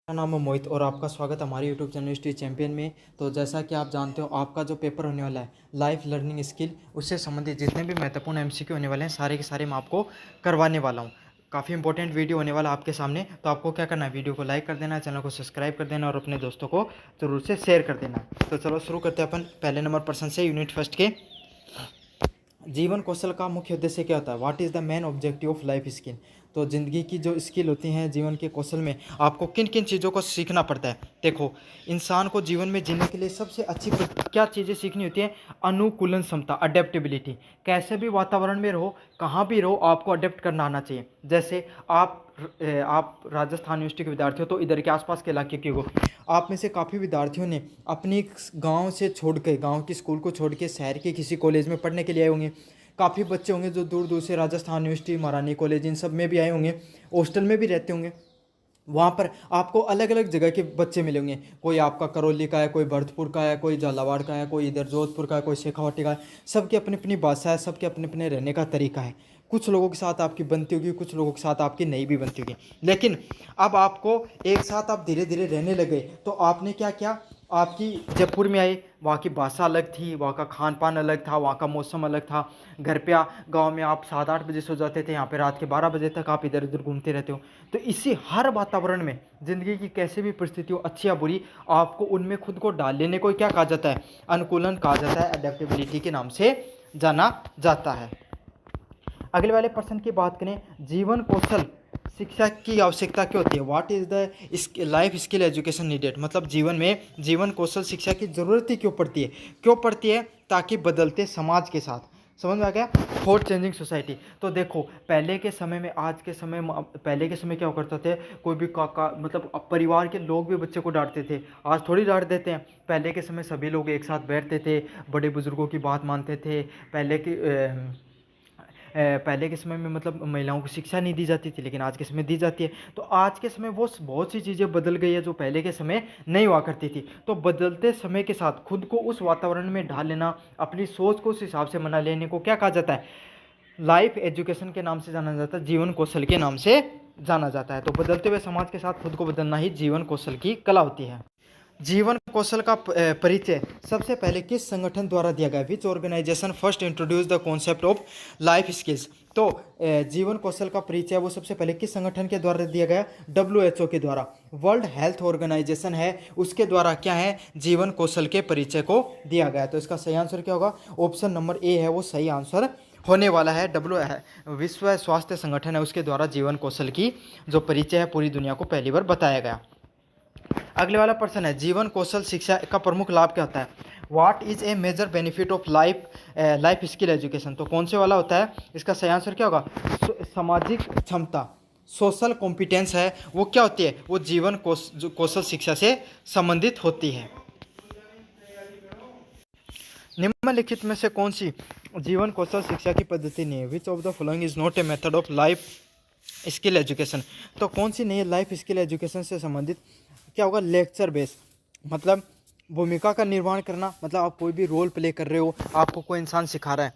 मेरा नाम है मोहित और आपका स्वागत है हमारे यूट्यूब चैनल हिस्ट्री चैंपियन में। तो जैसा कि आप जानते हो, आपका जो पेपर होने वाला है लाइफ लर्निंग स्किल, उससे संबंधित जितने भी महत्वपूर्ण एमसीक्यू होने वाले हैं सारे के सारे मैं आपको करवाने वाला हूँ। काफ़ी इंपॉर्टेंट वीडियो होने वाला आपके सामने। तो आपको क्या करना है, वीडियो को लाइक कर देना है, चैनल को सब्सक्राइब कर देना और अपने दोस्तों को जरूर से शेयर कर देना। तो चलो शुरू करते हैं अपन पहले नंबर प्रश्न से, यूनिट फर्स्ट के। जीवन कौशल का मुख्य उद्देश्य क्या होता है? What is the main objective of life skill? तो ज़िंदगी की जो स्किल होती हैं, जीवन के कौशल में आपको किन किन चीज़ों को सीखना पड़ता है। देखो, इंसान को जीवन में जीने के लिए सबसे अच्छी क्या चीज़ें सीखनी होती हैं? अनुकूलन क्षमता, अडेप्टेबिलिटी। कैसे भी वातावरण में रहो, कहाँ भी रहो, आपको अडेप्ट करना आना चाहिए। जैसे आप राजस्थान यूनिवर्सिटी के विद्यार्थी हो, तो इधर के आसपास के इलाके के हो। आप में से काफ़ी विद्यार्थियों ने अपनी गांव से छोड़ के, गांव की स्कूल को छोड़ के शहर के किसी कॉलेज में पढ़ने के लिए आए होंगे। काफ़ी बच्चे होंगे जो दूर दूर से राजस्थान यूनिवर्सिटी, महारानी कॉलेज, इन सब में भी आए होंगे, हॉस्टल में भी रहते होंगे। वहाँ पर आपको अलग अलग जगह के बच्चे मिलेंगे। कोई आपका करौली का है, कोई भरतपुर का है, कोई झालावाड़ का है, कोई इधर जोधपुर का है, कोई शेखावाटी का है। सबकी अपनी अपनी भाषा है, सबके अपने अपने रहने का तरीका है। कुछ लोगों के साथ आपकी बनती होगी, कुछ लोगों के साथ आपकी नहीं भी बनती होगी। लेकिन अब आपको एक साथ आप धीरे धीरे रहने लगे, तो आपने क्या किया? आपकी जयपुर में आए, वहाँ की भाषा अलग थी, वहाँ का खान पान अलग था, वहाँ का मौसम अलग था। घर पे गांव में आप 7-8 बजे सो जाते थे, यहाँ पे रात के 12 बजे तक आप इधर उधर घूमते रहते हो। तो इसी हर वातावरण में ज़िंदगी की कैसे भी परिस्थिति हो, अच्छी या बुरी, आपको उनमें खुद को डाल लेने को क्या कहा जाता है? अनुकूलन कहा जाता है, अडेप्टेबिलिटी के नाम से जाना जाता है। अगले वाले प्रश्न की बात करें, जीवन कौशल शिक्षा की आवश्यकता क्यों होती है? What is the life skill education needed? मतलब जीवन में जीवन कौशल शिक्षा की ज़रूरत ही क्यों पड़ती है? क्यों पड़ती है? ताकि बदलते समाज के साथ, समझ में आ गया? Thought changing society. तो देखो, पहले के समय में, आज के समय में, पहले के समय क्या करते थे, कोई भी काका, मतलब परिवार के लोग भी बच्चे को डांटते थे। आज थोड़ी डांट देते हैं। पहले के समय सभी लोग एक साथ बैठते थे, बड़े बुजुर्गों की बात मानते थे। पहले के समय में मतलब महिलाओं को शिक्षा नहीं दी जाती थी, लेकिन आज के समय दी जाती है। तो आज के समय वो बहुत सी चीज़ें बदल गई है जो पहले के समय नहीं हुआ करती थी। तो बदलते समय के साथ खुद को उस वातावरण में ढाल लेना, अपनी सोच को उस हिसाब से बना लेने को क्या कहा जाता है? लाइफ एजुकेशन के नाम से जाना जाता है, जीवन कौशल के नाम से जाना जाता है। तो बदलते हुए समाज के साथ खुद को बदलना ही जीवन कौशल की कला होती है। जीवन कौशल का परिचय सबसे पहले किस संगठन द्वारा दिया गया? Which organisation first introduce the concept of life skills? तो जीवन कौशल का परिचय वो सबसे पहले किस संगठन के द्वारा दिया गया? WHO के द्वारा, वर्ल्ड हेल्थ ऑर्गेनाइजेशन है, उसके द्वारा क्या है? जीवन कौशल के परिचय को दिया गया। तो इसका सही आंसर क्या होगा? ऑप्शन नंबर ए है वो सही आंसर होने वाला है। विश्व स्वास्थ्य संगठन है, उसके द्वारा जीवन कौशल की जो परिचय है पूरी दुनिया को पहली बार बताया गया। अगले वाला प्रश्न है, जीवन कौशल शिक्षा का प्रमुख लाभ क्या होता है? What is a major benefit of life skill education? तो कौन से वाला होता है? इसका सही आंसर क्या होगा? सामाजिक क्षमता, सोशल कॉम्पिटेंस है, वो क्या होती है? वो जीवन कौशल शिक्षा से संबंधित होती है। निम्नलिखित में से कौन सी जीवन कौशल शिक्षा की पद्धति नहीं है? विच of the following is not a method of life skill education? तो कौन सी नहीं है लाइफ स्किल एजुकेशन से संबंधित? क्या होगा? लेक्चर बेस, मतलब भूमिका का निर्माण करना, मतलब आप कोई भी रोल प्ले कर रहे हो, आपको कोई इंसान सिखा रहा है।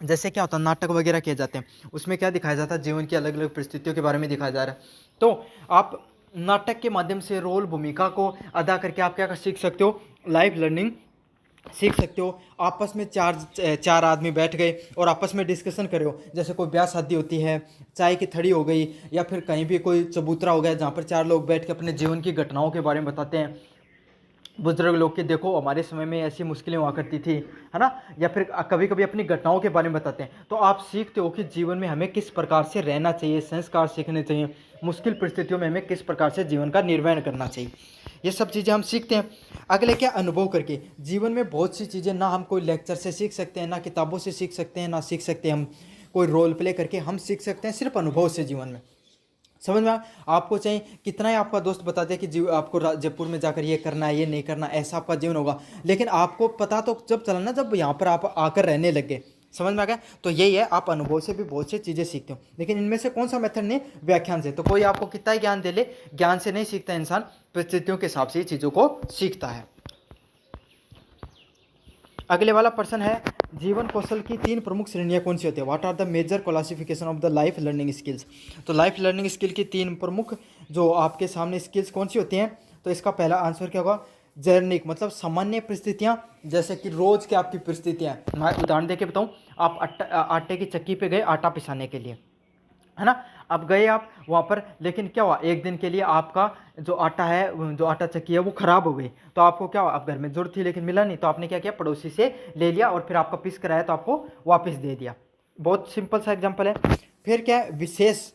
जैसे क्या होता है, नाटक वगैरह किए जाते हैं, उसमें क्या दिखाया जाता है? जीवन की अलग अलग परिस्थितियों के बारे में दिखाया जा रहा है। तो आप नाटक के माध्यम से रोल, भूमिका को अदा करके आप क्या सीख सकते हो? लाइफ लर्निंग सीख सकते हो। आपस में चार आदमी बैठ गए और आपस में डिस्कशन कर रहे हो, जैसे कोई ब्याह शादी होती है, चाय की थड़ी हो गई, या फिर कहीं भी कोई चबूतरा हो गया जहाँ पर चार लोग बैठ के अपने जीवन की घटनाओं के बारे में बताते हैं। बुजुर्ग लोग के, देखो हमारे समय में ऐसी मुश्किलें हुआ करती थी, है ना, या फिर कभी कभी अपनी घटनाओं के बारे में बताते हैं। तो आप सीखते हो कि जीवन में हमें किस प्रकार से रहना चाहिए, संस्कार सीखने चाहिए, मुश्किल परिस्थितियों में हमें किस प्रकार से जीवन का निर्वहन करना चाहिए। ये सब चीज़ें हम सीखते हैं। अगले क्या? अनुभव करके। जीवन में बहुत सी चीज़ें ना हम कोई लेक्चर से सीख सकते हैं, ना किताबों से सीख सकते हैं, ना सीख सकते हैं हम कोई रोल प्ले करके। हम सीख सकते हैं सिर्फ अनुभव से जीवन में। समझ में आपको चाहिए कितना ही आपका दोस्त बता दे कि आपको जयपुर में जाकर ये करना है, ये नहीं करना, ऐसा आपका जीवन होगा, लेकिन आपको पता तो जब चला ना, जब यहाँ पर आप आकर रहने लगे। समझ में आ गया? तो यही है, आप अनुभव से भी बहुत सी चीज़ें सीखते हो। लेकिन इनमें से कौन सा मेथड नहीं? व्याख्यान से। तो कोई आपको कितना ही ज्ञान दे ले, ज्ञान से नहीं सीखता इंसान, परिस्थितियों के हिसाब से ही चीज़ों को सीखता है। अगले वाला प्रश्न है, जीवन कौशल की 3 प्रमुख श्रेणियां कौन सी होती है? What are the major classification of the life learning skills? तो लाइफ लर्निंग स्किल की 3 प्रमुख जो आपके सामने स्किल्स कौन सी होती हैं? तो इसका पहला आंसर क्या होगा? जर्निक, मतलब सामान्य परिस्थितियां, जैसे कि रोज की आपकी परिस्थितियां। मैं उदाहरण देके बताऊं, आप आटे की चक्की पे गए आटा पिसाने के लिए, है ना। अब गए आप वहाँ पर, लेकिन क्या हुआ, एक दिन के लिए आपका जो आटा है, जो आटा चक्की है वो ख़राब हो गई। तो आपको क्या हुआ, अब घर में ज़रूरत थी लेकिन मिला नहीं, तो आपने क्या किया, पड़ोसी से ले लिया और फिर आपका पीस कराया तो आपको वापस दे दिया। बहुत सिंपल सा एग्जाम्पल है। फिर क्या है, विशेष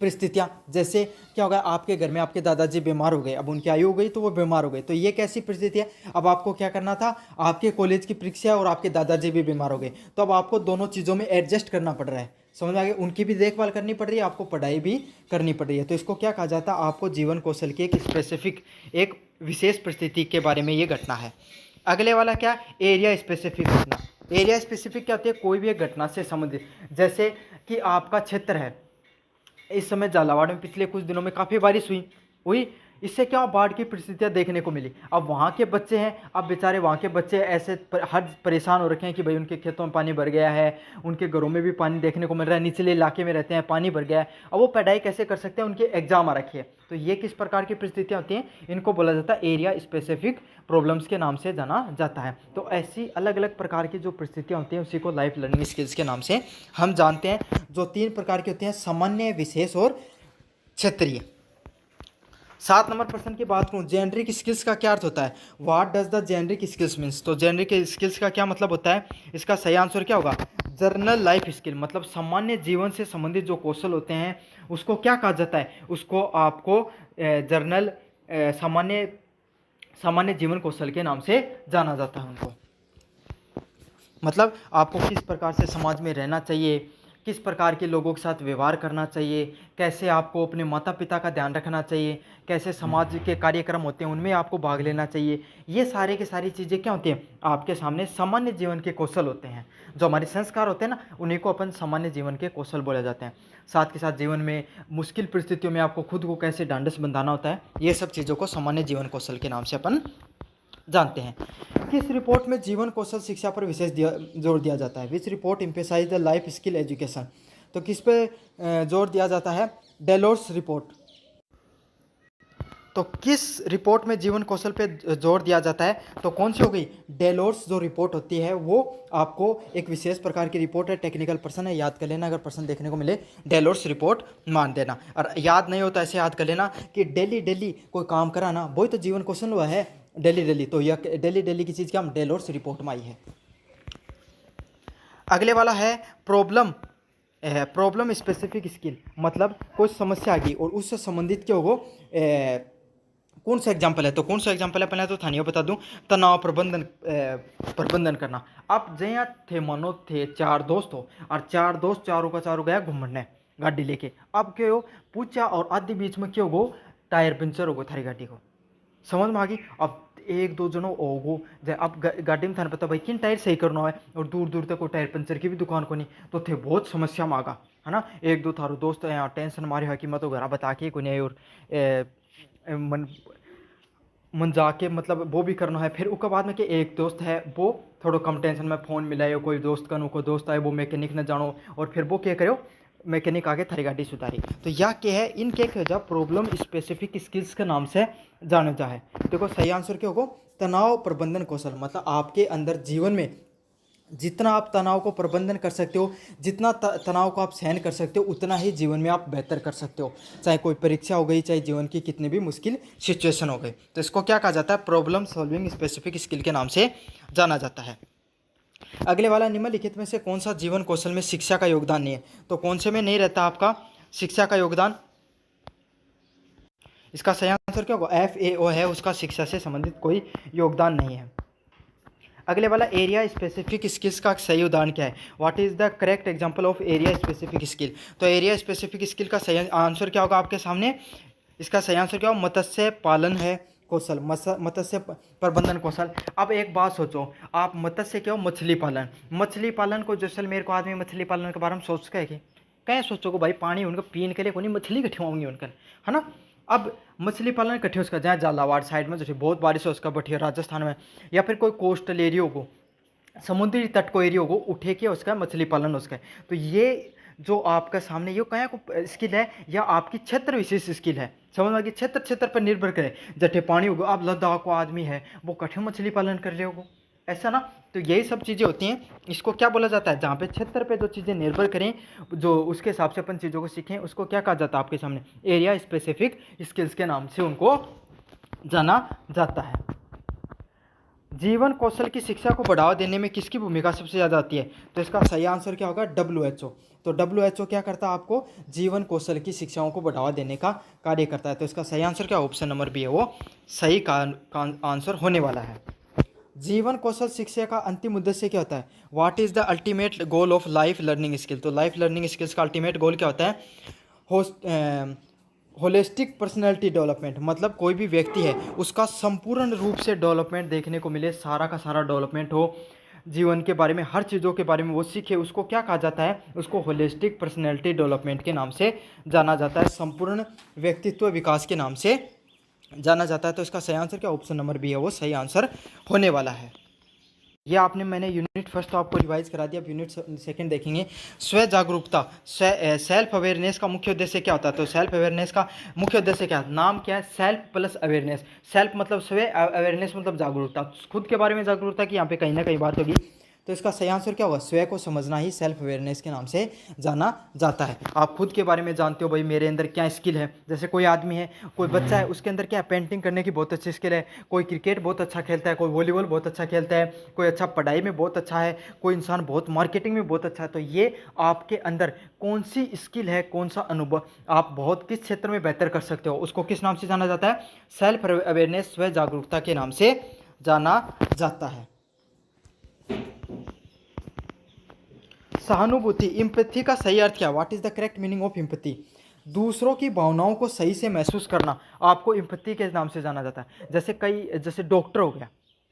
परिस्थितियाँ, जैसे क्या होगा, आपके घर में आपके दादाजी बीमार हो गए, अब उनकी आयु हो गई तो वो बीमार हो गए, तो ये कैसी परिस्थिति है? अब आपको क्या करना था, आपके कॉलेज की परीक्षा है और आपके दादाजी भी बीमार हो गए, तो अब आपको दोनों चीज़ों में एडजस्ट करना पड़ रहा है। समझ में आ गया? उनकी भी देखभाल करनी पड़ रही है, आपको पढ़ाई भी करनी पड़ रही है। तो इसको क्या कहा जाता है, आपको जीवन कौशल की एक स्पेसिफिक, एक विशेष परिस्थिति के बारे में ये घटना है। अगले वाला क्या, एरिया स्पेसिफिक घटना। एरिया स्पेसिफिक क्या होती है? कोई भी एक घटना से संबंधित, जैसे कि आपका क्षेत्र है, इस समय झालावाड़ में पिछले कुछ दिनों में काफ़ी बारिश हुई। इससे क्या बाढ़ की परिस्थितियां देखने को मिली। अब वहाँ के बच्चे हैं, अब बेचारे वहाँ के बच्चे ऐसे हर परेशान हो रखे हैं कि भाई उनके खेतों में पानी भर गया है, उनके घरों में भी पानी देखने को मिल रहा है, निचले इलाके में रहते हैं, पानी भर गया है। अब वो पढ़ाई कैसे कर सकते हैं, उनके एग्जाम आ रखे हैं। तो ये किस प्रकार की परिस्थितियाँ होती हैं? इनको बोला जाता है एरिया स्पेसिफिक प्रॉब्लम्स के नाम से जाना जाता है। तो ऐसी अलग अलग प्रकार की जो परिस्थितियाँ होती हैं उसी को लाइफ लर्निंग स्किल्स के नाम से हम जानते हैं, जो 3 प्रकार की होती हैं, सामान्य, विशेष और क्षेत्रीय। 7 नंबर प्रश्न की बात करूं, जेनरिक स्किल्स का क्या अर्थ होता है? What does the generic skills means? तो जेनरिक स्किल्स का क्या मतलब होता है? इसका सही आंसर क्या होगा? जर्नल लाइफ स्किल, मतलब सामान्य जीवन से संबंधित जो कौशल होते हैं उसको क्या कहा जाता है? उसको आपको जर्नल सामान्य जीवन कौशल के नाम से जाना जाता है उनको। मतलब आपको किस प्रकार से समाज में रहना चाहिए, किस प्रकार के लोगों के साथ व्यवहार करना चाहिए, कैसे आपको अपने माता पिता का ध्यान रखना चाहिए, कैसे समाज के कार्यक्रम होते हैं उनमें आपको भाग लेना चाहिए, ये सारे की सारी चीज़ें क्या होती हैं? आपके सामने सामान्य जीवन के कौशल होते हैं। जो हमारे संस्कार होते हैं ना, उन्हीं को अपन सामान्य जीवन के कौशल बोले जाते हैं। साथ के साथ जीवन में मुश्किल परिस्थितियों में आपको खुद को कैसे ढांढस बंधाना होता है, ये सब चीज़ों को सामान्य जीवन कौशल के नाम से अपन जानते हैं। किस रिपोर्ट में जीवन कौशल शिक्षा पर विशेष जोर दिया जाता है? Which report emphasise the life skill education? तो किस पे जोर दिया जाता है? Delors report. तो किस रिपोर्ट में जीवन कौशल पे जोर दिया जाता है? तो कौन सी हो गई? डेलोर्स जो रिपोर्ट होती है वो आपको एक विशेष प्रकार की रिपोर्ट है, टेक्निकल प्रश्न है, याद कर लेना। अगर प्रश्न देखने को मिले डेलोर्स रिपोर्ट मान देना, और याद नहीं होता ऐसे याद कर लेना कि डेली डेली कोई काम कराना वही तो जीवन कौशल हुआ है, डेली डेली। तो यह डेली डेली की चीज़ क्या हम डेलोर्स रिपोर्ट में आई है। अगले वाला है प्रॉब्लम स्पेसिफिक स्किल, मतलब कोई समस्या आ गई और उससे संबंधित क्या होगा, कौन सा एग्जाम्पल है? तो कौन सा एग्जाम्पल है पहले तो थानियों बता दूं, तनाव प्रबंधन करना। अब जहाँ थे, मानो थे 4 दोस्त हो और 4 दोस्त चारों का चारों गया घूमने गाड़ी लेके। अब क्या हो, पूछा और आधे बीच में क्या होगो, टायर पंचर होगो थारी गाड़ी को। समझ में आ गई? अब 1-2 जनों होगो, अब गाड़ी में थाने पता भाई किन टायर सही करना है, और दूर दूर तक कोई टायर पंचर की भी दुकान को नहीं, तो थे बहुत समस्या मांगा, है ना। 1-2 थारो दोस्त यहाँ टेंशन मारे है कि मैं तो घर बता के को नहीं, और मन जाके मतलब वो भी करना है। फिर उसके बाद में कि एक दोस्त है वो थोड़ा कम टेंशन में फ़ोन मिलाए, कोई दोस्त का कोई दोस्त आए वो मैकेनिक न जानो, और फिर वो क्या करो, मैकेनिक आके थारी गाड़ी सुधारी। तो यह क्या है, इनके क्या प्रॉब्लम स्पेसिफिक स्किल्स के नाम से जाना जा है। देखो सही आंसर क्या होगा? तनाव प्रबंधन कौशल, मतलब आपके अंदर जीवन में जितना आप तनाव को प्रबंधन कर सकते हो, जितना तनाव को आप सहन कर सकते हो, उतना ही जीवन में आप बेहतर कर सकते हो। चाहे कोई परीक्षा हो गई, चाहे जीवन की कितनी भी मुश्किल सिचुएशन हो गई, तो इसको क्या कहा जाता है? प्रॉब्लम सॉल्विंग स्पेसिफिक स्किल के नाम से जाना जाता है। अगले वाला, निम्नलिखित में से कौन सा जीवन कौशल में शिक्षा का योगदान नहीं है? तो कौन से में नहीं रहता आपका शिक्षा का योगदान? इसका सही आंसर क्या होगा? FAO है, उसका शिक्षा से संबंधित कोई योगदान नहीं है। अगले वाला, एरिया स्पेसिफिक स्किल्स का सही उदाहरण क्या है? What is the correct example of area specific skill? तो एरिया स्पेसिफिक स्किल का सही आंसर क्या होगा आपके सामने? इसका सही आंसर क्या होगा? मत्स्य पालन है कौशल, मत्स्य प्रबंधन कौशल। अब एक बात सोचो, आप मत्स्य क्या हो, मछली पालन को जैसलमेर को आदमी मछली पालन के बारे में सोच के कहीं सोचो को भाई पानी उनका पीने के लिए कोई मछली कठी होंगी उनका, है ना। अब मछली पालन कठे उसका जहाँ झालावाड़ साइड में जैसे बहुत बारिश हो उसका, बठिया राजस्थान में, या फिर कोई कोस्टल एरिया को समुद्री तट को एरिया को उठे के उसका मछली पालन उसका है। तो ये जो आपका सामने ये क्या को स्किल है या आपकी क्षेत्र विशेष स्किल है, समझ में आ गई। क्षेत्र क्षेत्र पर निर्भर करे, जटे पानी होगा, आप लद्दाख को आदमी है वो कठिन मछली पालन कर रहे हो, ऐसा ना। तो यही सब चीज़ें होती हैं, इसको क्या बोला जाता है, जहाँ पे क्षेत्र पे जो चीज़ें निर्भर करें, जो उसके हिसाब से अपन चीज़ों को सीखें, उसको क्या कहा जाता है आपके सामने, एरिया स्पेसिफिक स्किल्स के नाम से उनको जाना जाता है। जीवन कौशल की शिक्षा को बढ़ावा देने में किसकी भूमिका सबसे ज़्यादा आती है, तो इसका सही आंसर क्या होगा, WHO। तो WHO क्या करता है, आपको जीवन कौशल की शिक्षाओं को बढ़ावा देने का कार्य करता है। तो इसका सही आंसर क्या, ऑप्शन नंबर बी है वो सही का आंसर होने वाला है। जीवन कौशल शिक्षा का अंतिम उद्देश्य क्या होता है, what is the ultimate goal of life learning skill. तो लाइफ लर्निंग स्किल्स का अल्टीमेट गोल क्या होता है, होलिस्टिक पर्सनैलिटी डेवलपमेंट, मतलब कोई भी व्यक्ति है उसका संपूर्ण रूप से डेवलपमेंट देखने को मिले, सारा का सारा डेवलपमेंट हो, जीवन के बारे में हर चीज़ों के बारे में वो सीखे, उसको क्या कहा जाता है, उसको होलिस्टिक पर्सनैलिटी डेवलपमेंट के नाम से जाना जाता है, संपूर्ण व्यक्तित्व विकास के नाम से जाना जाता है। तो इसका सही आंसर क्या, ऑप्शन नंबर बी है वो सही आंसर होने वाला है। ये मैंने यूनिट फर्स्ट तो आपको रिवाइज करा दिया, अब यूनिट सेकंड देखेंगे। स्व जागरूकता, सेल्फ अवेयरनेस का मुख्य उद्देश्य क्या होता है। तो सेल्फ अवेयरनेस का मुख्य उद्देश्य क्या है, नाम क्या है, सेल्फ प्लस अवेयरनेस। सेल्फ मतलब स्व, अवेयरनेस मतलब जागरूकता, खुद के बारे में जागरूकता की यहाँ पे कहीं ना कहीं बात होगी। तो इसका सही आंसर क्या होगा, स्वयं को समझना ही सेल्फ अवेयरनेस के नाम से जाना जाता है। आप खुद के बारे में जानते हो, भाई मेरे अंदर क्या स्किल है। जैसे कोई आदमी है, कोई बच्चा है, उसके अंदर क्या पेंटिंग करने की बहुत अच्छी स्किल है, कोई क्रिकेट बहुत अच्छा खेलता है, कोई वॉलीबॉल बहुत अच्छा खेलता है, कोई अच्छा पढ़ाई में बहुत अच्छा है, कोई इंसान बहुत मार्केटिंग में बहुत अच्छा है। तो ये आपके अंदर कौन सी स्किल है, कौन सा अनुभव, आप बहुत किस क्षेत्र में बेहतर कर सकते हो, उसको किस नाम से जाना जाता है, सेल्फ अवेयरनेस, स्व जागरूकता के नाम से जाना जाता है। सहानुभूति, इम्पैथी का सही अर्थ क्या, what is the correct meaning of empathy. दूसरों की भावनाओं को सही से महसूस करना आपको इम्पैथी के नाम से जाना जाता है। जैसे डॉक्टर हो गया,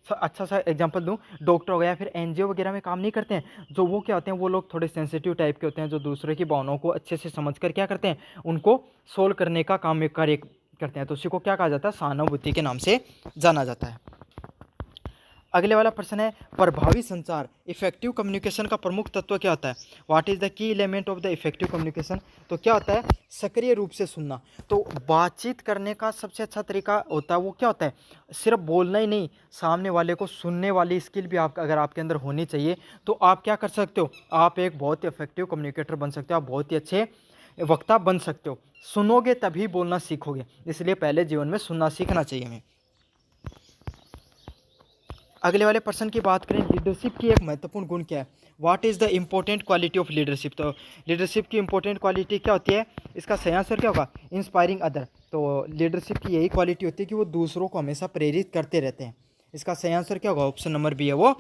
अच्छा सा एग्जांपल दूं, डॉक्टर हो गया, फिर एनजीओ वगैरह में काम नहीं करते हैं, जो वो क्या होते हैं, वो लोग थोड़े सेंसिटिव टाइप के होते हैं, जो दूसरे की भावनाओं को अच्छे से समझकर क्या करते हैं, उनको सोल्व करने का काम कार्य करते हैं। तो उसी को क्या कहा जाता है, सहानुभूति के नाम से जाना जाता है। अगले वाला प्रश्न है, प्रभावी संचार, इफेक्टिव कम्युनिकेशन का प्रमुख तत्व क्या होता है, what is the key element of the effective communication. तो क्या होता है, सक्रिय रूप से सुनना। तो बातचीत करने का सबसे अच्छा तरीका होता है वो क्या होता है, सिर्फ बोलना ही नहीं, सामने वाले को सुनने वाली स्किल भी आप अगर आपके अंदर होनी चाहिए, तो आप क्या कर सकते हो, आप एक बहुत ही इफेक्टिव कम्युनिकेटर बन सकते हो, आप बहुत ही अच्छे वक्ता बन सकते हो। सुनोगे तभी बोलना सीखोगे, इसलिए पहले जीवन में सुनना सीखना चाहिए हमें। अगले वाले पर्सन की बात करें, लीडरशिप की एक महत्वपूर्ण गुण क्या है, what is the important quality of leadership. तो लीडरशिप की इंपॉर्टेंट क्वालिटी क्या होती है, इसका सही आंसर क्या होगा, इंस्पायरिंग अदर। तो लीडरशिप की यही क्वालिटी होती है कि वो दूसरों को हमेशा प्रेरित करते रहते हैं। इसका सही आंसर क्या होगा, ऑप्शन नंबर बी है वो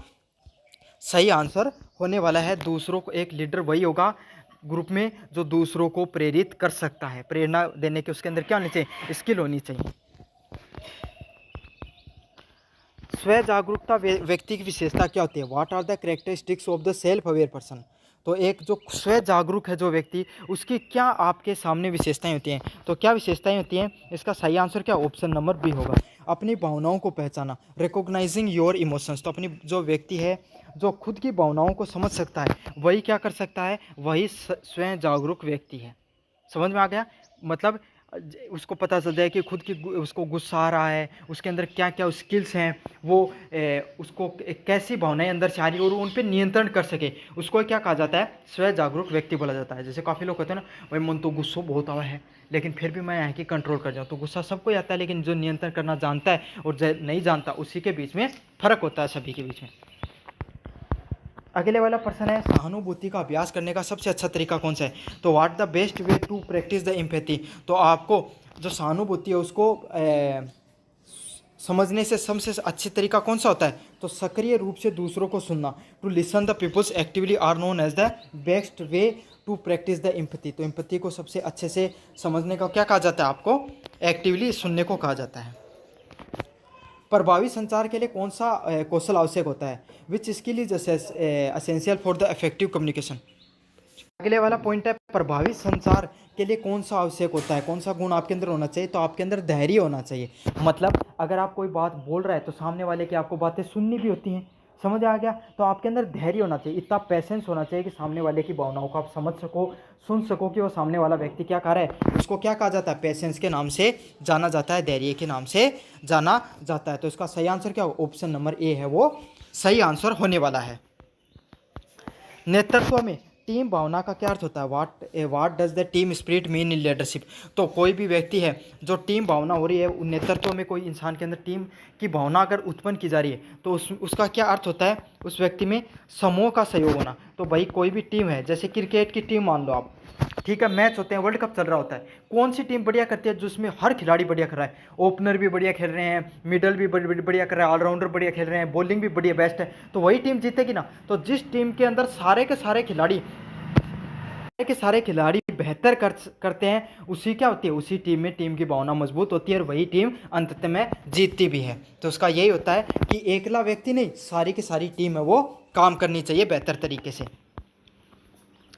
सही आंसर होने वाला है। दूसरों को, एक लीडर वही होगा ग्रुप में जो दूसरों को प्रेरित कर सकता है, प्रेरणा देने के उसके अंदर क्या होनी चाहिए, स्किल होनी चाहिए। स्व जागरूकता व्यक्ति की विशेषता क्या होती है, what are the characteristics of the self aware person. तो एक जो स्व जागरूक है जो व्यक्ति, उसकी क्या आपके सामने विशेषताएं होती हैं। तो क्या विशेषताएं होती हैं, इसका सही आंसर क्या, ऑप्शन नंबर बी होगा, अपनी भावनाओं को पहचाना, रिकॉग्नाइजिंग योर इमोशंस। तो अपनी जो व्यक्ति है जो खुद की भावनाओं को समझ सकता है, वही क्या कर सकता है, वही स्वयं जागरूक व्यक्ति है। समझ में आ गया, मतलब उसको पता चल जाए कि खुद की उसको गुस्सा आ रहा है, उसके अंदर क्या क्या स्किल्स हैं, वो उसको कैसी भावनाएं अंदर से आ रही है और उन पर नियंत्रण कर सके, उसको क्या कहा जाता है, स्व जागरूक व्यक्ति बोला जाता है। जैसे काफ़ी लोग कहते हैं ना, भाई मन तो गुस्सा बहुत आवा है, लेकिन फिर भी मैं यहाँ की कंट्रोल कर जाऊँ। तो गुस्सा सबको आता है, लेकिन जो नियंत्रण करना जानता है और जो नहीं जानता, उसी के बीच में फ़र्क होता है, सभी के बीच में। अगले वाला प्रश्न है, सहानुभूति का अभ्यास करने का सबसे अच्छा तरीका कौन सा है। तो what the best way to practice the empathy. तो आपको जो सहानुभूति है उसको समझने से सबसे अच्छी तरीका कौन सा होता है, तो सक्रिय रूप से दूसरों को सुनना, to listen the peoples actively are known as the best way to practice the empathy. तो एम्पैथी को सबसे अच्छे से समझने का क्या कहा जाता है, आपको एक्टिवली सुनने को कहा जाता है। प्रभावी संचार के लिए कौन सा कौशल आवश्यक होता है, which skill is essential for the effective communication. अगले वाला पॉइंट है, प्रभावी संचार के लिए कौन सा आवश्यक होता है, कौन सा गुण आपके अंदर होना चाहिए। तो आपके अंदर धैर्य होना चाहिए, मतलब अगर आप कोई बात बोल रहा है तो सामने वाले की आपको बातें सुननी भी होती हैं, समझ आ गया। तो आपके अंदर धैर्य होना चाहिए, इतना पेशेंस होना चाहिए कि सामने वाले की भावनाओं को आप समझ सको, सुन सको कि वो सामने वाला व्यक्ति क्या कर रहा है। उसको क्या कहा जाता है, पेशेंस के नाम से जाना जाता है, धैर्य के नाम से जाना जाता है। तो इसका सही आंसर क्या होगा, ऑप्शन नंबर ए है वो सही आंसर होने वाला है। नेतृत्व में टीम भावना का क्या अर्थ होता है, what does the team spirit mean in leadership. तो कोई भी व्यक्ति है जो टीम भावना हो रही है, नेतृत्व में कोई इंसान के अंदर टीम की भावना अगर उत्पन्न की जा रही है तो उसका क्या अर्थ होता है, उस व्यक्ति में समूह का सहयोग होना। तो भाई कोई भी टीम है, जैसे क्रिकेट की टीम मान लो आप, ठीक है, मैच होते हैं, वर्ल्ड कप चल रहा होता है, कौन सी टीम बढ़िया करती है, जिसमें हर खिलाड़ी बढ़िया कर रहा है, ओपनर भी बढ़िया खेल रहे हैं, मिडल भी बढ़िया कर रहा है, ऑलराउंडर बढ़िया खेल रहे हैं, बॉलिंग भी बढ़िया बेस्ट है, तो वही टीम जीतेगी ना। तो जिस टीम के अंदर सारे के सारे खिलाड़ी बेहतर करते हैं, उसी क्या होती है, उसी टीम में टीम की भावना मजबूत होती है और वही टीम अंततः में जीतती भी है। तो उसका यही होता है कि एकला व्यक्ति नहीं, सारी की सारी टीम है वो काम करनी चाहिए बेहतर तरीके से।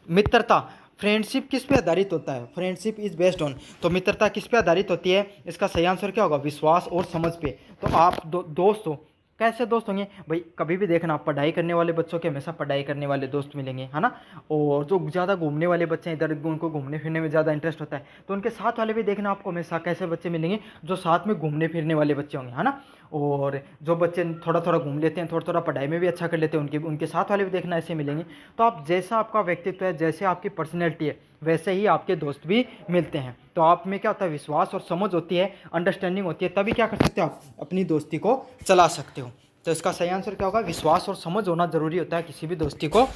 मित्रता, फ्रेंडशिप किस पे आधारित होता है, फ्रेंडशिप इज बेस्ड ऑन। तो मित्रता किस पे आधारित होती है, इसका सही आंसर क्या होगा, विश्वास और समझ पे। तो आप दोस्त हो, कैसे दोस्त होंगे भाई, कभी भी देखना, आप पढ़ाई करने वाले बच्चों के हमेशा पढ़ाई करने वाले दोस्त मिलेंगे, है ना। और जो ज़्यादा घूमने वाले बच्चे हैं, इधर उनको घूमने फिरने में ज़्यादा इंटरेस्ट होता है, तो उनके साथ वाले भी देखना आपको हमेशा कैसे बच्चे मिलेंगे, जो साथ में घूमने फिरने वाले बच्चे होंगे, है ना। और जो बच्चे थोड़ा थोड़ा घूम लेते हैं, थोड़ा थोड़ा पढ़ाई में भी अच्छा कर लेते हैं, उनके साथ वाले भी देखना ऐसे मिलेंगे। तो आप जैसा आपका व्यक्तित्व है, जैसे आपकी पर्सनैलिटी है, वैसे ही आपके दोस्त भी मिलते हैं। तो आप में क्या होता है, विश्वास और समझ होती है, अंडरस्टैंडिंग होती है, तभी क्या कर सकते हो आप, अपनी दोस्ती को चला सकते हो। तो इसका सही आंसर क्या होगा, विश्वास और समझ होना जरूरी होता है किसी भी दोस्ती को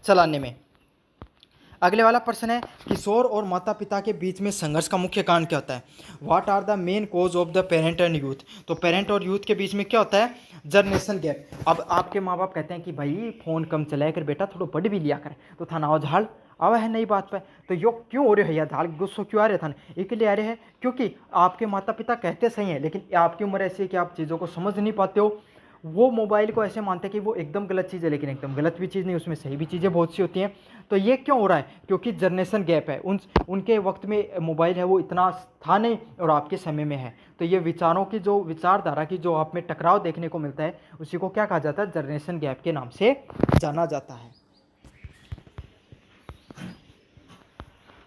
चलाने में। अगले वाला प्रश्न है, किशोर और माता पिता के बीच में संघर्ष का मुख्य कारण क्या होता है। What are the main cause of the parent and youth. तो पेरेंट और यूथ के बीच में क्या होता है, जनरेशन गैप। अब आपके माँ बाप कहते हैं कि भाई फ़ोन कम चलाया कर बेटा, थोड़ा पढ़ भी लिया कर, तो था ना झाड़ आवा है नई बात पे, तो यो क्यों हो रहे हो, झाड़ गुस्सो क्यों आ रहे था, इसलिए आ रहे हैं क्योंकि आपके माता पिता कहते सही हैं, लेकिन आपकी उम्र ऐसी है कि आप चीज़ों को समझ नहीं पाते हो। वो मोबाइल को ऐसे मानते हैं कि वो एकदम गलत चीज़ है, लेकिन एकदम गलत भी चीज़ नहीं, उसमें सही भी चीज़ें बहुत सी होती हैं। तो ये क्यों हो रहा है, क्योंकि जनरेशन गैप है, उनके वक्त में मोबाइल है वो इतना था नहीं और आपके समय में है। तो ये विचारों की जो विचारधारा की जो आप में टकराव देखने को मिलता है, उसी को क्या कहा जाता है, जनरेशन गैप के नाम से जाना जाता है।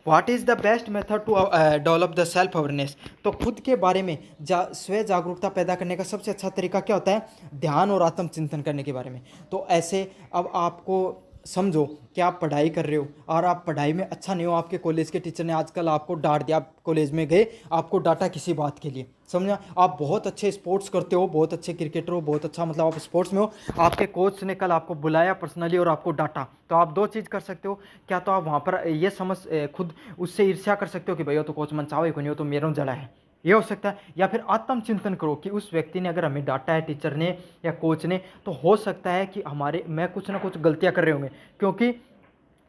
What is the best method to develop the self awareness. तो खुद के बारे में स्व जागरूकता पैदा करने का सबसे अच्छा तरीका क्या होता है, ध्यान और आत्मचिंतन करने के बारे में। तो ऐसे अब आपको समझो कि आप पढ़ाई कर रहे हो और आप पढ़ाई में अच्छा नहीं हो, आपके कॉलेज के टीचर ने आजकल आपको डांट दिया, आप कॉलेज में गए, आपको डांटा किसी बात के लिए, समझा, आप बहुत अच्छे स्पोर्ट्स करते हो, बहुत अच्छे क्रिकेटर हो, बहुत अच्छा मतलब आप स्पोर्ट्स में हो, आपके कोच ने कल आपको बुलाया पर्सनली और आपको डांटा, तो आप दो चीज़ कर सकते हो, क्या तो आप वहाँ पर ये समझ खुद उससे ईर्ष्या कर सकते हो कि भैया तो कोच मन चावे को नहीं हो, तो मेरा जड़ा है, ये हो सकता है। या फिर आत्मचिंतन करो कि उस व्यक्ति ने अगर हमें डांटा है, टीचर ने या कोच ने, तो हो सकता है कि मैं कुछ ना कुछ गलतियां कर रहे होंगे, क्योंकि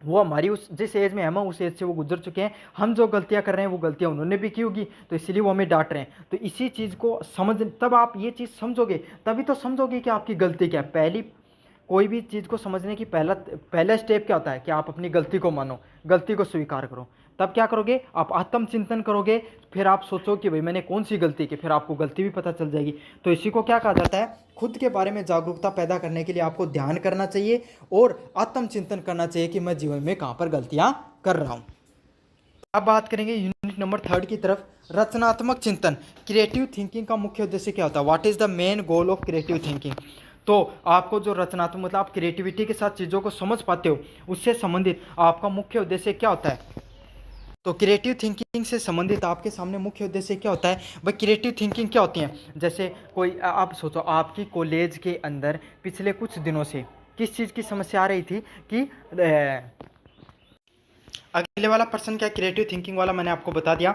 वो हमारी उस जिस एज में हम उस एज से वो गुजर चुके हैं, हम जो गलतियां कर रहे हैं वो गलतियां उन्होंने भी की होगी, तो इसीलिए वो हमें डांट रहे हैं। तो इसी चीज़ को तब आप ये चीज़ समझोगे, तभी तो समझोगे कि आपकी गलती क्या है। पहली कोई भी चीज़ को समझने की पहला स्टेप क्या होता है कि आप अपनी गलती को मानो, गलती को स्वीकार करो। तब क्या करोगे, आप आत्मचिंतन करोगे, फिर आप सोचो कि भाई मैंने कौन सी गलती की, फिर आपको गलती भी पता चल जाएगी। तो इसी को क्या कहा जाता है, खुद के बारे में जागरूकता पैदा करने के लिए आपको ध्यान करना चाहिए और आत्मचिंतन करना चाहिए कि मैं जीवन में कहाँ पर गलतियाँ कर रहा हूँ। अब बात करेंगे यूनिट नंबर 3 की तरफ, रचनात्मक चिंतन। क्रिएटिव थिंकिंग का मुख्य उद्देश्य क्या होता है, what is the main goal of creative thinking. तो आपको जो रचनात्मक मतलब आप क्रिएटिविटी के साथ चीज़ों को समझ पाते हो, उससे संबंधित आपका मुख्य उद्देश्य क्या होता है। तो क्रिएटिव थिंकिंग से संबंधित आपके सामने मुख्य उद्देश्य क्या होता है भाई, क्रिएटिव थिंकिंग क्या होती है। जैसे कोई आप सोचो, आपकी कॉलेज के अंदर पिछले कुछ दिनों से किस चीज़ की समस्या आ रही थी कि अगले वाला पर्सन क्या, क्रिएटिव थिंकिंग वाला मैंने आपको बता दिया।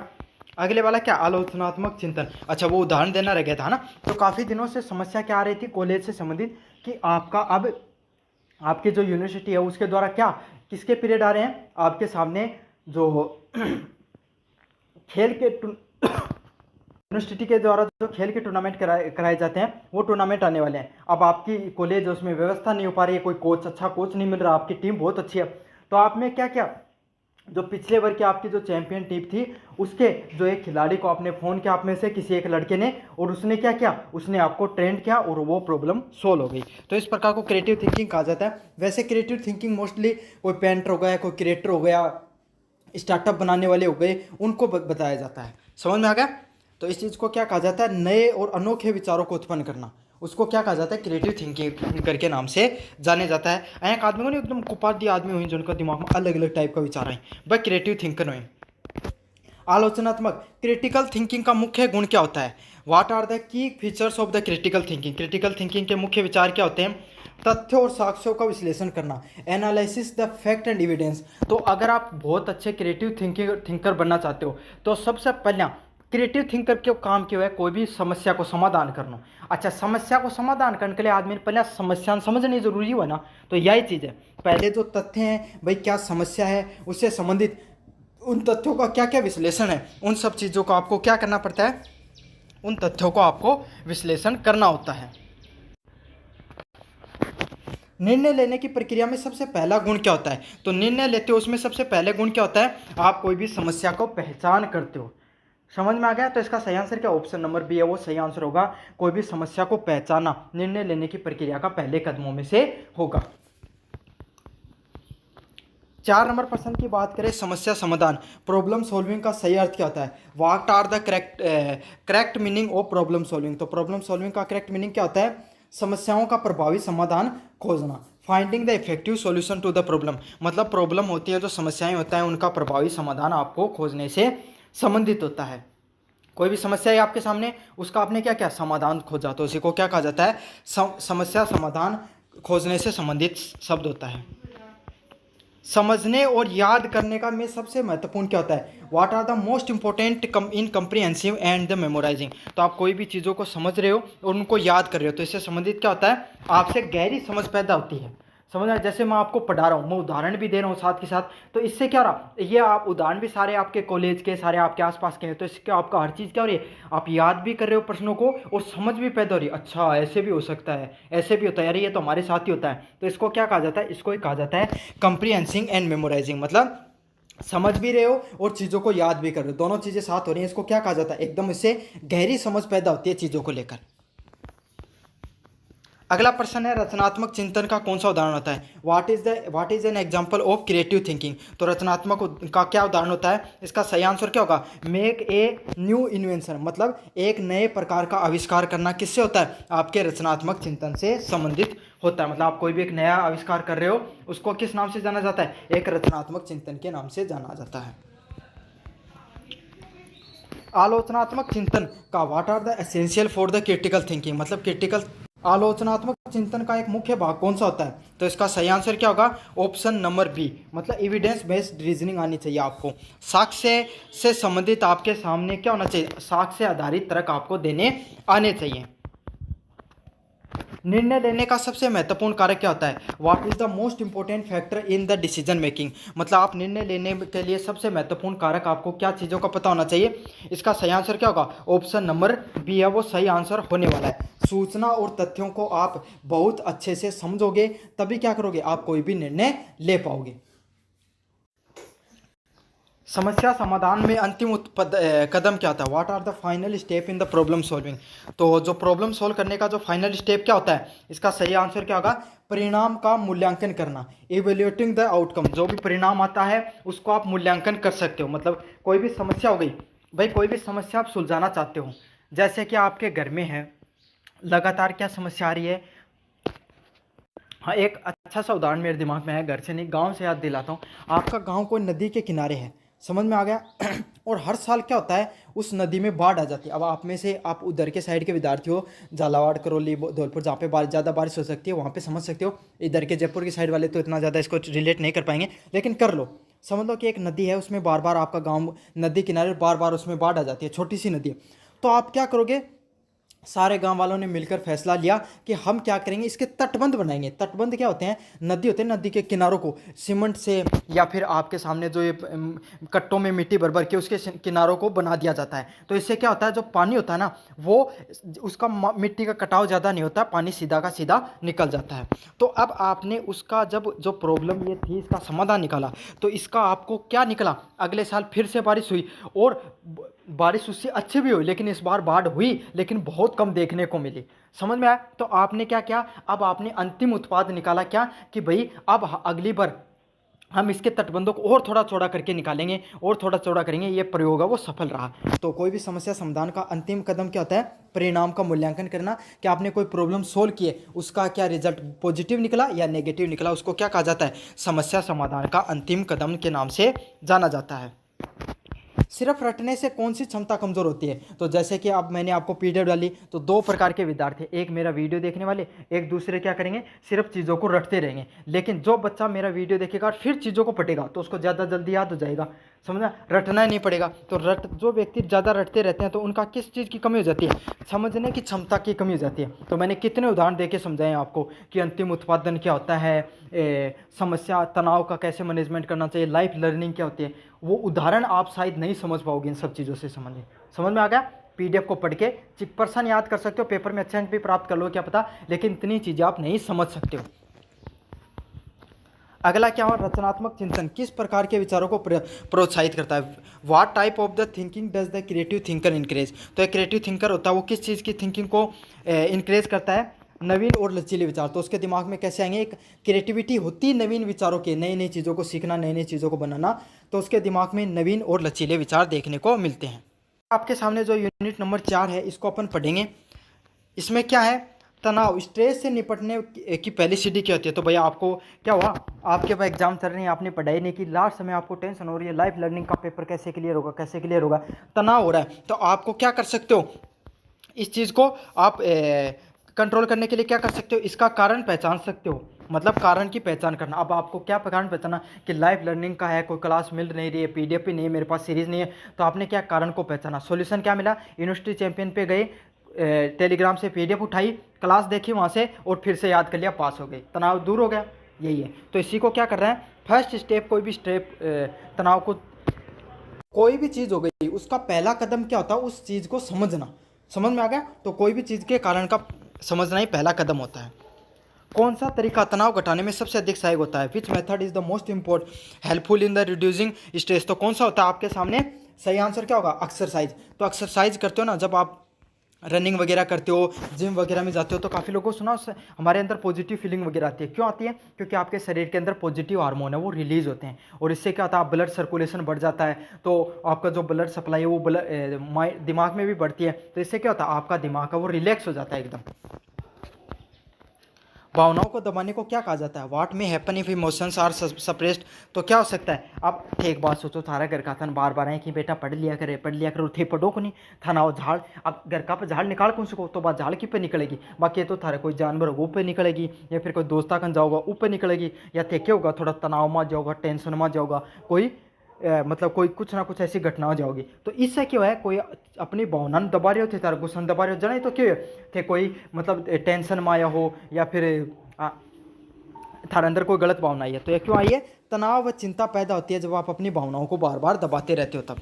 अगले वाला क्या, आलोचनात्मक चिंतन। अच्छा वो उदाहरण देना रह गया था ना। तो काफ़ी दिनों से समस्या क्या आ रही थी कॉलेज से संबंधित कि आपका अब आपकी जो यूनिवर्सिटी है उसके द्वारा क्या किसके पीरियड आ रहे हैं आपके सामने, जो खेल के यूनिवर्सिटी के द्वारा जो खेल के टूर्नामेंट कराए जाते हैं वो टूर्नामेंट आने वाले हैं। अब आपकी कॉलेज उसमें व्यवस्था नहीं हो पा रही है, कोई कोच अच्छा कोच नहीं मिल रहा, आपकी टीम बहुत अच्छी है, तो आपने क्या किया, जो पिछले ओवर की आपकी जो चैंपियन टीम थी उसके जो एक खिलाड़ी को आपने फ़ोन किया आप में से किसी एक लड़के ने, और उसने क्या किया, उसने आपको ट्रेंड किया और वो प्रॉब्लम सोल्व हो गई। तो इस प्रकार को क्रिएटिव थिंकिंग कहा जाता है। वैसे क्रिएटिव थिंकिंग मोस्टली कोई पेंटर हो गया, कोई क्रिएटर हो गया, स्टार्टअप बनाने वाले हो गए, उनको बताया जाता है। समझ में आ गया? तो इस चीज़ को क्या कहा जाता है, नए और अनोखे विचारों को उत्पन्न करना, उसको क्या कहा जाता है, क्रिएटिव थिंकिंग करके नाम से जाने जाता है। एक आदमी को नहीं एकदम कुपादी आदमी हुई जिनका दिमाग में अलग अलग टाइप का विचार है, वह क्रिएटिव थिंकर हुए। आलोचनात्मक क्रिटिकल थिंकिंग का मुख्य गुण क्या होता है? What are the key features of the critical thinking? Critical thinking के मुख्य विचार क्या होते हैं? तथ्यों और साक्ष्यों का विश्लेषण करना, analysis the fact and evidence. तो अगर आप बहुत अच्छे क्रिएटिव थिंकर बनना चाहते हो तो सबसे पहले क्रिएटिव थिंकर के काम क्या है, कोई भी समस्या को समाधान करना। अच्छा, समस्या को समाधान करने के लिए आदमी ने पहले समस्या समझनी जरूरी हुआ ना, तो यही चीज़ है। पहले जो तथ्य हैं भाई, क्या समस्या है, उससे संबंधित उन तथ्यों का क्या क्या विश्लेषण है, उन सब चीज़ों को आपको क्या करना पड़ता है, उन तथ्यों को आपको विश्लेषण करना होता है। निर्णय लेने की प्रक्रिया में सबसे पहला गुण क्या होता है? तो निर्णय लेते हो उसमें सबसे पहले गुण क्या होता है, आप कोई भी समस्या को पहचान करते हो। समझ में आ गया? तो इसका सही आंसर क्या, ऑप्शन नंबर बी है वो सही आंसर होगा। कोई भी समस्या को पहचाना निर्णय लेने की प्रक्रिया का पहले कदमों में से होगा। 4 नंबर प्रश्न की बात करें, समस्या समाधान, प्रॉब्लम सॉल्विंग का सही अर्थ क्या होता है? What are the correct meaning of problem solving? तो प्रॉब्लम सॉल्विंग का करेक्ट मीनिंग क्या होता है? समस्याओं का प्रभावी समाधान खोजना। Finding the effective solution to the problem, मतलब प्रॉब्लम होती है, जो समस्याएं होता है उनका प्रभावी समाधान आपको खोजने से संबंधित होता है। कोई भी समस्या है आपके सामने, उसका आपने क्या क्या समाधान खोजा, तो उसी को क्या कहा जाता है, समस्या समाधान खोजने से संबंधित शब्द होता है। समझने और याद करने का में सबसे महत्वपूर्ण क्या होता है? What are the most important in comprehensive and the memorising? तो आप कोई भी चीज़ों को समझ रहे हो और उनको याद कर रहे हो, तो इससे संबंधित क्या होता है, आपसे गहरी समझ पैदा होती है। समझ रहे? जैसे मैं आपको पढ़ा रहा हूँ, मैं उदाहरण भी दे रहा हूँ साथ के साथ, तो इससे क्या रहा, ये आप उदाहरण भी सारे आपके कॉलेज के, सारे आपके आसपास के हैं, तो इसके आपका हर चीज़ क्या हो रही है, आप याद भी कर रहे हो प्रश्नों को और समझ भी पैदा हो रही है। अच्छा, ऐसे भी हो सकता है, ऐसे भी होता है, अरे ये तो हमारे साथ ही होता है। तो इसको क्या कहा जाता है, इसको ही कहा जाता है कंप्रीहेंसिंग एंड मेमोराइजिंग। मतलब समझ भी रहे हो और चीज़ों को याद भी कर रहे हो, दोनों चीज़ें साथ हो रही हैं, इसको क्या कहा जाता है, एकदम इससे गहरी समझ पैदा होती है चीज़ों को लेकर। अगला प्रश्न है, रचनात्मक चिंतन का कौन सा उदाहरण होता है? What is an example of creative thinking? तो रचनात्मक का क्या उदाहरण होता है? इसका सही आंसर क्या होगा, मेक ए न्यू इन्वेंशन, मतलब एक नए प्रकार का आविष्कार करना किससे होता है, आपके रचनात्मक चिंतन से संबंधित होता है। मतलब आप कोई भी एक नया आविष्कार कर रहे हो, उसको किस नाम से जाना जाता है, एक रचनात्मक चिंतन के नाम से जाना जाता है। आलोचनात्मक चिंतन का what are the essential for the critical thinking? मतलब क्रिटिकल आलोचनात्मक चिंतन का एक मुख्य भाग कौन सा होता है? तो इसका सही आंसर क्या होगा, ऑप्शन नंबर बी, मतलब एविडेंस बेस्ड रीजनिंग आनी चाहिए आपको। साक्ष्य से संबंधित आपके सामने क्या होना चाहिए, साक्ष्य आधारित तर्क आपको देने आने चाहिए। निर्णय लेने का सबसे महत्वपूर्ण कारक क्या होता है? What is the most important factor in the decision making? मतलब आप निर्णय लेने के लिए सबसे महत्वपूर्ण कारक आपको क्या चीज़ों का पता होना चाहिए? इसका सही आंसर क्या होगा, ऑप्शन नंबर बी है वो सही आंसर होने वाला है। सूचना और तथ्यों को आप बहुत अच्छे से समझोगे तभी क्या करोगे, आप कोई भी निर्णय ले पाओगे। समस्या समाधान में अंतिम कदम क्या होता है? What are the final step in the problem solving? तो जो प्रॉब्लम सॉल्व करने का जो फाइनल स्टेप क्या होता है, इसका सही आंसर क्या होगा, परिणाम का मूल्यांकन करना, इवेल्युएटिंग द आउटकम। जो भी परिणाम आता है उसको आप मूल्यांकन कर सकते हो। मतलब कोई भी समस्या हो गई भाई, कोई भी समस्या आप सुलझाना चाहते हो, जैसे कि आपके घर में है, लगातार क्या समस्या आ रही है। हाँ, एक अच्छा सा उदाहरण मेरे दिमाग में है, घर से नहीं गांव से याद दिलाता हूँ। आपका गांव कोई नदी के किनारे है, समझ में आ गया और हर साल क्या होता है, उस नदी में बाढ़ आ जाती है। अब आप में से आप उधर के साइड के विद्यार्थी हो, झालावाड़, करौली, धौलपुर, जहाँ पे ज़्यादा बारिश हो सकती है वहाँ पे समझ सकते हो। इधर के जयपुर की साइड वाले तो इतना ज़्यादा इसको रिलेट नहीं कर पाएंगे, लेकिन कर लो। समझ लो कि एक नदी है, उसमें बार बार आपका गाँव नदी किनारे बार बार उसमें बाढ़ आ जाती है, छोटी सी नदी है। तो आप क्या करोगे, सारे गांव वालों ने मिलकर फैसला लिया कि हम क्या करेंगे, इसके तटबंध बनाएंगे। तटबंध क्या होते हैं, नदी होते हैं, नदी के किनारों को सीमेंट से या फिर आपके सामने जो ये कट्टों में मिट्टी भर भर के उसके किनारों को बना दिया जाता है। तो इससे क्या होता है, जो पानी होता है ना वो उसका मिट्टी का कटाव ज़्यादा नहीं होता, पानी सीधा का सीधा निकल जाता है। तो अब आपने उसका जब जो प्रॉब्लम ये थी इसका समाधान निकाला, तो इसका आपको क्या निकला, अगले साल फिर से बारिश हुई और बारिश उससे अच्छी भी हुई, लेकिन इस बार बाढ़ हुई लेकिन बहुत कम देखने को मिली। समझ में आया? तो आपने क्या किया, अब आपने अंतिम उत्पाद निकाला क्या कि भाई अब अगली बार हम इसके तटबंधों को और थोड़ा चौड़ा करके निकालेंगे और थोड़ा चौड़ा करेंगे। ये प्रयोग है वो सफल रहा। तो कोई भी समस्या समाधान का अंतिम कदम क्या होता है, परिणाम का मूल्यांकन करना कि आपने कोई प्रॉब्लम सोल्व की है, उसका क्या रिजल्ट पॉजिटिव निकला या नेगेटिव निकला, उसको क्या कहा जाता है, समस्या समाधान का अंतिम कदम के नाम से जाना जाता है। सिर्फ रटने से कौन सी क्षमता कमजोर होती है, तो जैसे कि अब मैंने आपको पीडीएफ डाली तो दो प्रकार के विद्यार्थी, एक मेरा वीडियो देखने वाले, एक दूसरे क्या करेंगे, सिर्फ चीज़ों को रटते रहेंगे। लेकिन जो बच्चा मेरा वीडियो देखेगा और फिर चीज़ों को पढ़ेगा तो उसको ज़्यादा जल्दी याद हो जाएगा। समझना, रटना ही नहीं पड़ेगा। तो जो व्यक्ति ज़्यादा रटते रहते हैं तो उनका किस चीज़ की कमी हो जाती है, समझने की क्षमता की कमी हो जाती है। तो मैंने कितने उदाहरण दे के समझाए आपको कि अंतिम उत्पादन क्या होता है, समस्या तनाव का कैसे मैनेजमेंट करना चाहिए, लाइफ लर्निंग क्या होती है। वो उदाहरण आप शायद नहीं समझ पाओगे इन सब चीज़ों से। समझ में आ गया? पीडीएफ को पढ़ के 1% याद कर सकते हो, पेपर में अच्छे अंक भी प्राप्त कर लो क्या पता, लेकिन इतनी चीज़ें आप नहीं समझ सकते हो। अगला क्या हो, रचनात्मक चिंतन किस प्रकार के विचारों को प्रोत्साहित करता है। What type of the thinking does the creative thinker increase. तो एक क्रिएटिव थिंकर होता है वो किस चीज़ की थिंकिंग को इनक्रेज करता है, नवीन और लचीले विचार। तो उसके दिमाग में कैसे आएंगे, एक क्रिएटिविटी होती नवीन विचारों के, नई नई चीज़ों को सीखना, नई नई चीज़ों को बनाना, तो उसके दिमाग में नवीन और लचीले विचार देखने को मिलते हैं। आपके सामने जो यूनिट नंबर 4 है इसको अपन पढ़ेंगे। इसमें क्या है, तनाव, स्ट्रेस से निपटने की पहली सीढ़ी क्या होती है। तो भैया आपको क्या हुआ, आपके पास एग्जाम चल रहे हैं, आपने पढ़ाई नहीं की, लास्ट समय आपको टेंशन हो रही है, लाइफ लर्निंग का पेपर कैसे क्लियर होगा, कैसे क्लियर होगा, तनाव हो रहा है। तो आपको क्या कर सकते हो, इस चीज़ को आप कंट्रोल करने के लिए क्या कर सकते हो, इसका कारण पहचान सकते हो। मतलब कारण की पहचान करना। अब आपको क्या कारण पहचाना कि लाइफ लर्निंग का है, कोई क्लास मिल नहीं रही है, पीडीएफ भी नहीं है, मेरे पास सीरीज़ नहीं है, तो आपने क्या कारण को पहचाना। सॉल्यूशन क्या मिला, यूनिवर्सिटी चैंपियन पे गए, टेलीग्राम से पीडीएफ उठाई, क्लास देखी वहाँ से और फिर से याद कर लिया, पास हो गए, तनाव दूर हो गया। यही है। तो इसी को क्या कर रहे हैं, फर्स्ट स्टेप, कोई भी स्टेप तनाव को, कोई भी चीज़ हो गई उसका पहला कदम क्या होता है, उस चीज़ को समझना। समझ में आ गया? तो कोई भी चीज़ के कारण का समझना ही पहला कदम होता है। कौन सा तरीका तनाव घटाने में सबसे अधिक सहायक होता है, which method is the most important helpful in the reducing stress. तो कौन सा होता है आपके सामने, सही आंसर क्या होगा, एक्सरसाइज। तो एक्सरसाइज करते हो ना, जब आप रनिंग वगैरह करते हो, जिम वगैरह में जाते हो, तो काफ़ी लोगों को सुना हमारे अंदर पॉजिटिव फीलिंग वगैरह आती है। क्यों आती है, क्योंकि आपके शरीर के अंदर पॉजिटिव हार्मोन है वो रिलीज होते हैं, और इससे क्या होता है, ब्लड सर्कुलेशन बढ़ जाता है, तो आपका जो ब्लड सप्लाई है वो दिमाग में भी बढ़ती है। तो इससे क्या होता है, आपका दिमाग है वो रिलैक्स हो जाता है एकदम। भावनाओं को दबाने को क्या कहा जाता है, what may happen if emotions are suppressed. तो क्या हो सकता है, अब एक बात सोचो, थारा घर का था बार बार है कि बेटा पढ़ लिया करो, थे पढ़ो को नहीं था ना, वो झाड़, अब घर का झाड़ निकाल कौन सको, तो बात झाड़ की पे निकलेगी, बाकी तो थारा कोई जानवर होगा ऊपर निकलेगी, या फिर कोई दोस्ता कन जाओगा ऊपर निकलेगी, या थे क्या होगा, थोड़ा तनाव में जाओगा, टेंशन में जाओगा, कोई मतलब कोई कुछ ना कुछ ऐसी घटना हो जाओगी। तो इससे क्यों है, कोई अपनी भावना दबा रहे हो थे, तारा गुस्सा दबा रहे हो जने, तो क्यों थे कोई मतलब टेंशन में आया हो, या फिर थारे अंदर कोई गलत भावना आई है। तो ये क्यों आई है, तनाव व चिंता पैदा होती है जब आप अपनी भावनाओं को बार बार दबाते रहते हो। तब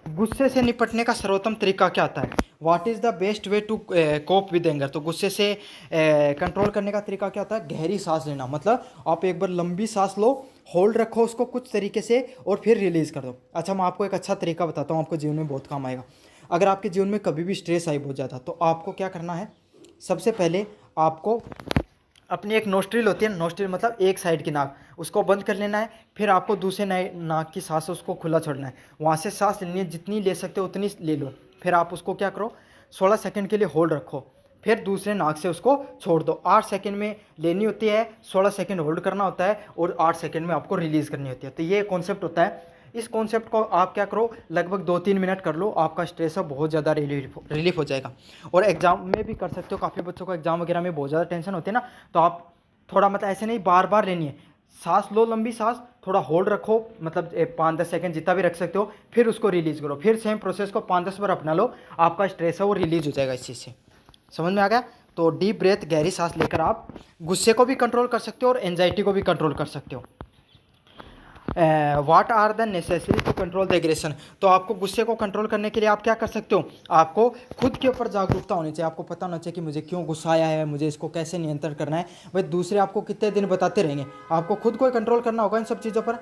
गुस्से से निपटने का सर्वोत्तम तरीका क्या होता है, what is the best way to cope with anger. तो गुस्से से कंट्रोल करने का तरीका क्या होता है, गहरी सांस लेना। मतलब आप एक बार लंबी सांस लो, होल्ड रखो उसको कुछ तरीके से, और फिर रिलीज़ कर दो। अच्छा, मैं आपको एक अच्छा तरीका बताता हूँ, आपको जीवन में बहुत काम आएगा। अगर आपके जीवन में कभी भी स्ट्रेस आई बहुत ज़्यादा, तो आपको क्या करना है, सबसे पहले आपको अपनी एक नोस्ट्रिल होती है, नोस्ट्रिल मतलब एक साइड की नाक, उसको बंद कर लेना है। फिर आपको दूसरे नाक की सांस उसको खुला छोड़ना है, वहाँ से सांस लेनी है, जितनी ले सकते हो उतनी ले लो। फिर आप उसको क्या करो, 16 सेकंड के लिए होल्ड रखो, फिर दूसरे नाक से उसको छोड़ दो। 8 सेकंड में लेनी होती है, 16 सेकंड होल्ड करना होता है, और 8 सेकंड में आपको रिलीज़ करनी होती है। तो ये कॉन्सेप्ट होता है। इस कॉन्सेप्ट को आप क्या करो, लगभग 2-3 मिनट कर लो, आपका स्ट्रेस है बहुत ज़्यादा रिलीफ हो जाएगा। और एग्जाम में भी कर सकते हो, काफ़ी बच्चों को एग्जाम वगैरह में बहुत ज़्यादा टेंशन होती है ना, तो आप थोड़ा मतलब ऐसे नहीं बार बार लेनी है, सांस लो, लंबी सांस, थोड़ा होल्ड रखो, मतलब 5-10 सेकंड जितना भी रख सकते हो, फिर उसको रिलीज करो, फिर सेम प्रोसेस को 5-10 बार अपना लो, आपका स्ट्रेस है वो रिलीज हो जाएगा इस चीज़ से। समझ में आ गया? तो डीप ब्रेथ, गहरी सांस लेकर आप गुस्से को भी कंट्रोल कर सकते हो और एंजाइटी को भी कंट्रोल कर सकते हो। What are the necessary to control the aggression. तो आपको गुस्से को कंट्रोल करने के लिए आप क्या कर सकते हो, आपको खुद के ऊपर जागरूकता होनी चाहिए, आपको पता होना चाहिए कि मुझे क्यों गुस्सा आया है, मुझे इसको कैसे नियंत्रण करना है। भाई दूसरे आपको कितने दिन बताते रहेंगे, आपको खुद को कंट्रोल करना होगा इन सब चीज़ों पर।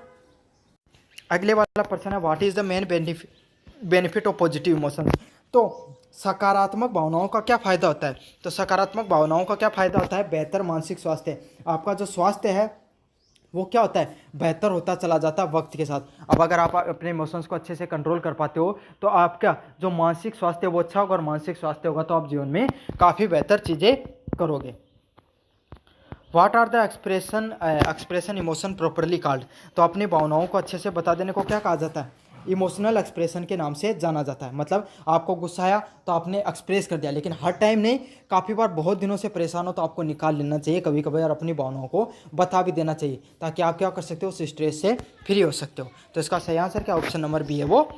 अगले वाला पर्सन है, what is the main benefit of positive emotions. तो सकारात्मक भावनाओं का क्या फ़ायदा होता है, तो सकारात्मक भावनाओं का क्या फ़ायदा होता है, बेहतर मानसिक स्वास्थ्य। आपका जो स्वास्थ्य है वो क्या होता है, बेहतर होता चला जाता है वक्त के साथ। अब अगर आप अपने इमोशंस को अच्छे से कंट्रोल कर पाते हो तो आपका जो मानसिक स्वास्थ्य है वो अच्छा होगा, और मानसिक स्वास्थ्य होगा तो आप जीवन में काफ़ी बेहतर चीज़ें करोगे। What are the expression emotion properly called. तो अपनी भावनाओं को अच्छे से बता देने को क्या कहा जाता है, इमोशनल एक्सप्रेशन के नाम से जाना जाता है। मतलब आपको गुस्सा आया तो आपने एक्सप्रेस कर दिया, लेकिन हर टाइम नहीं, काफ़ी बार बहुत दिनों से परेशान हो तो आपको निकाल लेना चाहिए कभी कभी, और अपनी भावनाओं को बता भी देना चाहिए, ताकि आप क्या कर सकते हो, उस स्ट्रेस से फ्री हो सकते हो। तो इसका सही आंसर क्या, ऑप्शन नंबर बी है वो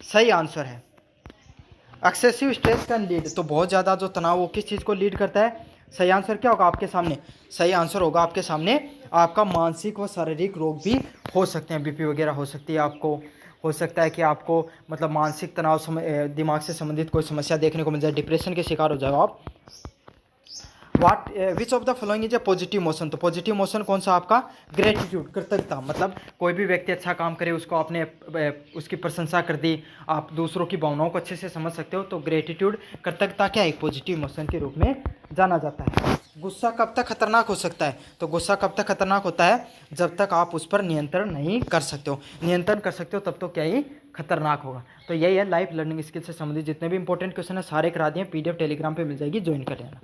सही आंसर है। एक्सेसिव स्ट्रेस कैन लीड, तो बहुत ज़्यादा जो तनाव वो किस चीज़ को लीड करता है, सही आंसर क्या होगा आपके सामने, सही आंसर होगा आपके सामने आपका मानसिक व शारीरिक रोग भी हो सकते हैं, बीपी वगैरह हो सकती है आपको, हो सकता है कि आपको मतलब मानसिक तनाव दिमाग से संबंधित कोई समस्या देखने को मिल जाए, डिप्रेशन के शिकार हो जाओ आप। What which of the following is a positive motion. तो पॉजिटिव मोशन कौन सा आपका, ग्रेटिट्यूड, कृतज्ञता। मतलब कोई भी व्यक्ति अच्छा काम करे उसको आपने उसकी प्रशंसा कर दी, आप दूसरों की भावनाओं को अच्छे से समझ सकते हो, तो ग्रेटिट्यूड, कृतज्ञता क्या एक पॉजिटिव इमोशन के रूप में जाना जाता है। गुस्सा कब तक खतरनाक हो सकता है, तो गुस्सा कब तक खतरनाक होता है, जब तक आप उस पर नियंत्रण नहीं कर सकते हो, नियंत्रण कर सकते हो तब तो क्या ही खतरनाक होगा। तो यही है लाइफ लर्निंग स्किल से संबंधित जितने भी इंपॉर्टेंट क्वेश्चन है सारे करा दिए, PDF टेलीग्राम पे मिल जाएगी, ज्वाइन कर लेना।